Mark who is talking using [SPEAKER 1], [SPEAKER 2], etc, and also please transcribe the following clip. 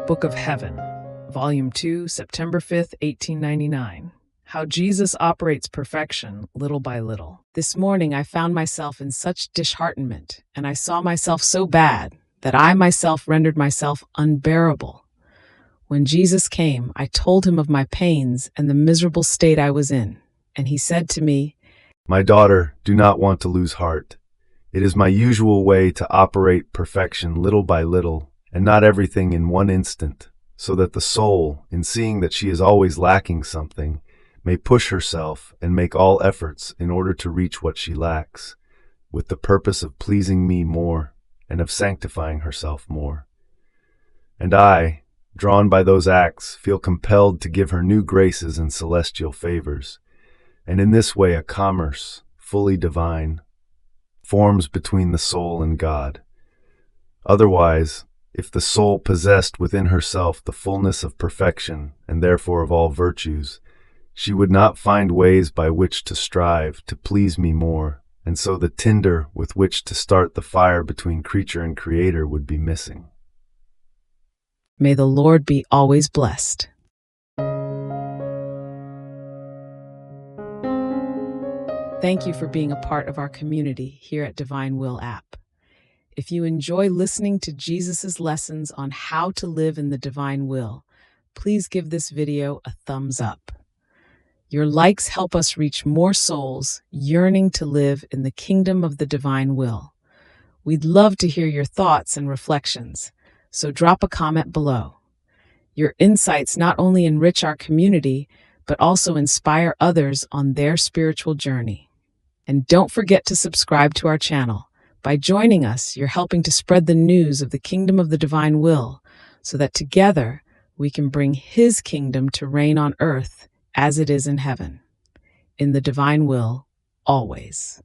[SPEAKER 1] Book of Heaven, Volume 2, September 5th, 1899. How Jesus Operates Perfection Little by Little. This morning I found myself in such disheartenment, and I saw myself so bad that I myself rendered myself unbearable. When Jesus came, I told him of my pains and the miserable state I was in, and he said to me,
[SPEAKER 2] "My daughter, do not want to lose heart. It is my usual way to operate perfection little by little, and not everything in one instant, so that the soul, in seeing that she is always lacking something, may push herself and make all efforts in order to reach what she lacks, with the purpose of pleasing me more and of sanctifying herself more. And I, drawn by those acts, feel compelled to give her new graces and celestial favors, and in this way a commerce, fully divine, forms between the soul and God. Otherwise, if the soul possessed within herself the fullness of perfection, and therefore of all virtues, she would not find ways by which to strive to please me more, and so the tinder with which to start the fire between creature and creator would be missing."
[SPEAKER 1] May the Lord be always blessed. Thank you for being a part of our community here at Divine Will app. If you enjoy listening to Jesus' lessons on how to live in the divine will, please give this video a thumbs up. Your likes help us reach more souls yearning to live in the kingdom of the divine will. We'd love to hear your thoughts and reflections, so drop a comment below. Your insights not only enrich our community, but also inspire others on their spiritual journey. And don't forget to subscribe to our channel. By joining us, you're helping to spread the news of the kingdom of the divine will, so that together we can bring His kingdom to reign on earth as it is in heaven. In the divine will, always.